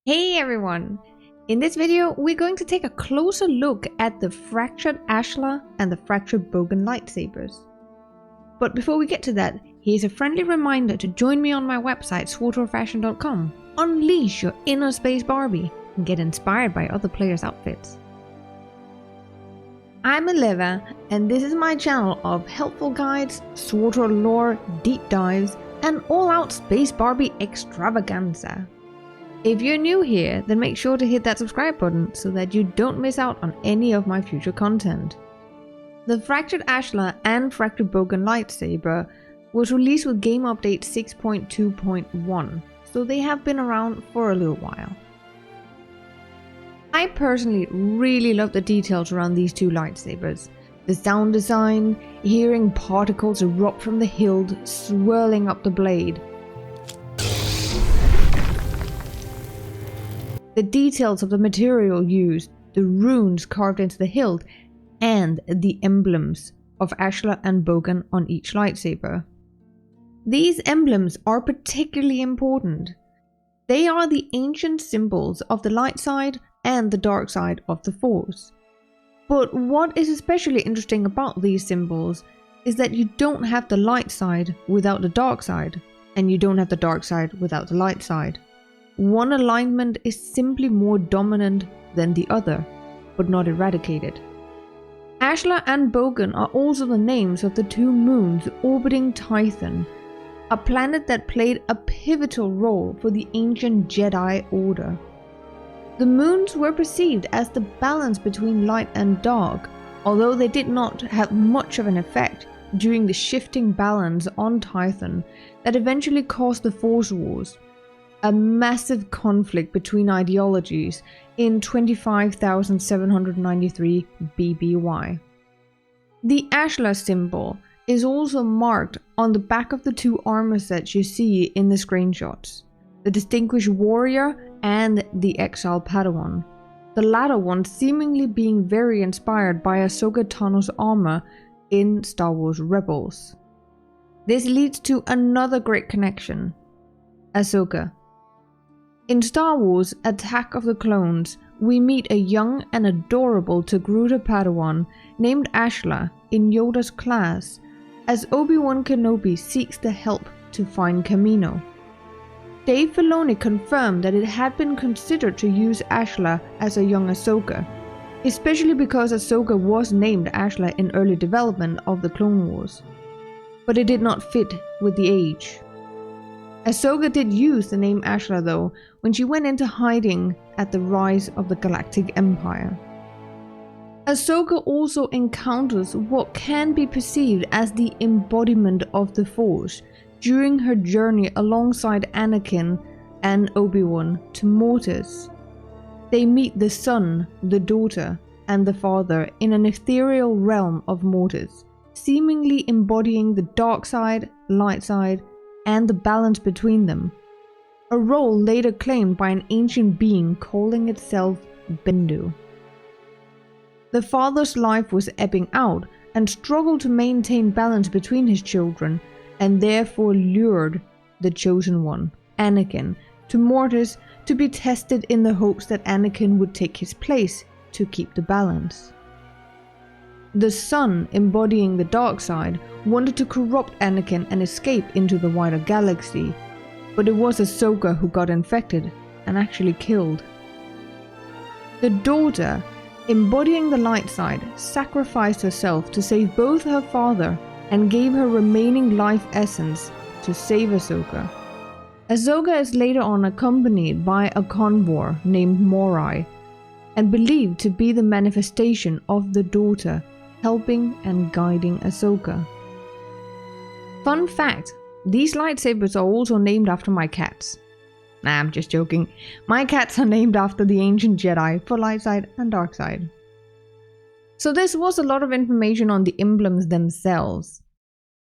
Hey everyone! In this video, we're going to take a closer look at the fractured Ashla and the fractured Bogan lightsabers. But before we get to that, here's a friendly reminder to join me on my website SWTORFashion.com. Unleash your inner space Barbie and get inspired by other players' outfits. I'm Illeva, and this is my channel of helpful guides, SWTOR lore, deep dives, and all-out space Barbie extravaganza. If you're new here, then make sure to hit that subscribe button so that you don't miss out on any of my future content. The Fractured Ashla and Fractured Bogan lightsaber was released with game update 6.2.1, so they have been around for a little while. I personally really love the details around these two lightsabers. The sound design, hearing particles erupt from the hilt, swirling up the blade. The details of the material used, the runes carved into the hilt, and the emblems of Ashla and Bogan on each lightsaber. These emblems are particularly important. They are the ancient symbols of the light side and the dark side of the Force. But what is especially interesting about these symbols is that you don't have the light side without the dark side, and you don't have the dark side without the light side. One alignment is simply more dominant than the other, but not eradicated. Ashla and Bogan are also the names of the two moons orbiting Tython, a planet that played a pivotal role for the ancient Jedi Order. The moons were perceived as the balance between light and dark, although they did not have much of an effect during the shifting balance on Tython that eventually caused the Force Wars, a massive conflict between ideologies in 25,793 BBY. The Ashla symbol is also marked on the back of the two armor sets you see in the screenshots, the Distinguished Warrior and the Exiled Padawan, the latter one seemingly being very inspired by Ahsoka Tano's armor in Star Wars Rebels. This leads to another great connection: Ahsoka. In Star Wars Attack of the Clones, we meet a young and adorable Togruta Padawan named Ashla in Yoda's class as Obi-Wan Kenobi seeks the help to find Kamino. Dave Filoni confirmed that it had been considered to use Ashla as a young Ahsoka, especially because Ahsoka was named Ashla in early development of the Clone Wars. But it did not fit with the age. Ahsoka did use the name Ashla though, when she went into hiding at the rise of the Galactic Empire. Ahsoka also encounters what can be perceived as the embodiment of the Force during her journey alongside Anakin and Obi-Wan to Mortis. They meet the son, the daughter, and the father in an ethereal realm of Mortis, seemingly embodying the dark side, light side, and the balance between them, a role later claimed by an ancient being calling itself Bendu. The father's life was ebbing out and struggled to maintain balance between his children, and therefore lured the chosen one, Anakin, to Mortis to be tested in the hopes that Anakin would take his place to keep the balance. The son, embodying the dark side, wanted to corrupt Anakin and escape into the wider galaxy, but it was Ahsoka who got infected and actually killed. The daughter, embodying the light side, sacrificed herself to save both her father and gave her remaining life essence to save Ahsoka. Ahsoka is later on accompanied by a convor named Morai, and believed to be the manifestation of the daughter helping and guiding Ahsoka. Fun fact, these lightsabers are also named after my cats. Nah, I'm just joking. My cats are named after the ancient Jedi for light side and dark side. So this was a lot of information on the emblems themselves.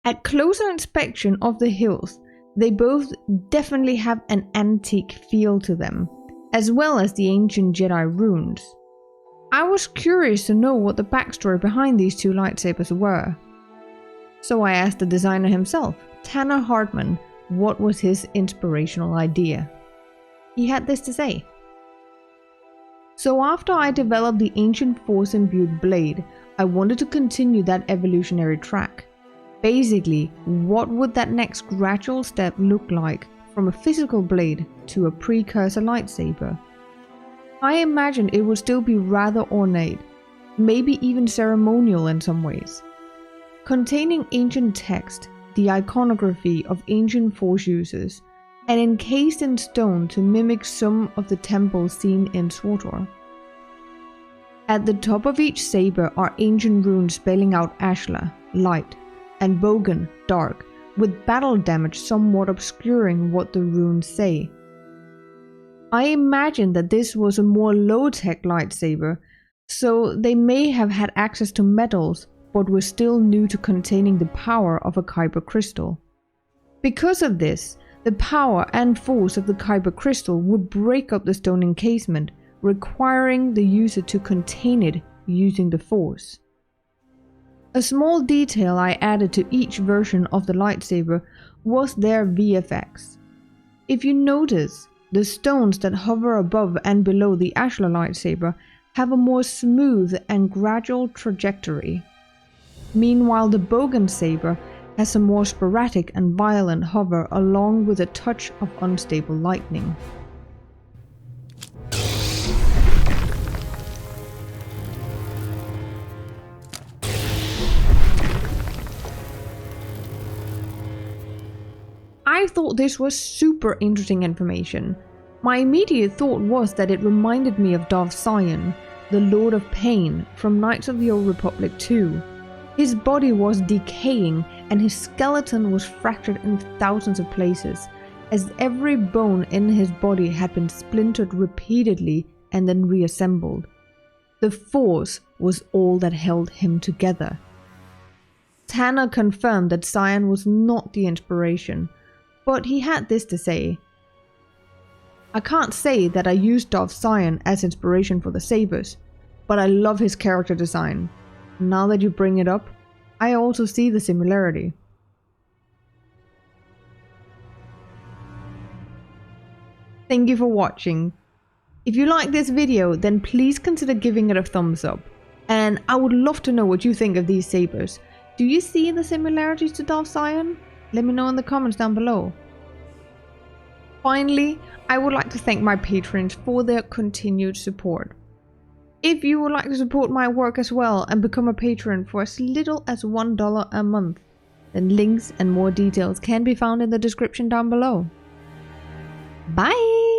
At closer inspection of the hills, they both definitely have an antique feel to them, as well as the ancient Jedi runes. I was curious to know what the backstory behind these two lightsabers were. So I asked the designer himself, Hartman, what was his inspirational idea. He had this to say. So after I developed the ancient force-imbued blade, I wanted to continue that evolutionary track. Basically, what would that next gradual step look like from a physical blade to a precursor lightsaber? I imagined it would still be rather ornate, maybe even ceremonial in some ways. Containing ancient text, the iconography of ancient force users, and encased in stone to mimic some of the temples seen in SWTOR. At the top of each saber are ancient runes spelling out Ashla, light, and Bogan, dark, with battle damage somewhat obscuring what the runes say. I imagine that this was a more low-tech lightsaber, so they may have had access to metals but were still new to containing the power of a kyber crystal. Because of this, the power and force of the kyber crystal would break up the stone encasement, requiring the user to contain it using the force. A small detail I added to each version of the lightsaber was their VFX. If you notice, the stones that hover above and below the Ashla lightsaber have a more smooth and gradual trajectory. Meanwhile, the Bogan saber has a more sporadic and violent hover along with a touch of unstable lightning. I thought this was super interesting information. My immediate thought was that it reminded me of Darth Sion, the Lord of Pain from Knights of the Old Republic 2. His body was decaying and his skeleton was fractured in thousands of places, as every bone in his body had been splintered repeatedly and then reassembled. The Force was all that held him together. Tanner confirmed that Sion was not the inspiration, but he had this to say: "I can't say that I used Darth Sion as inspiration for the sabers, but I love his character design. Now that you bring it up, I also see the similarity." Thank you for watching. If you like this video, then please consider giving it a thumbs up. And I would love to know what you think of these sabers. Do you see the similarities to Darth Sion? Let me know in the comments down below. Finally, I would like to thank my patrons for their continued support. If you would like to support my work as well and become a patron for as little as $1 a month, then links and more details can be found in the description down below. Bye!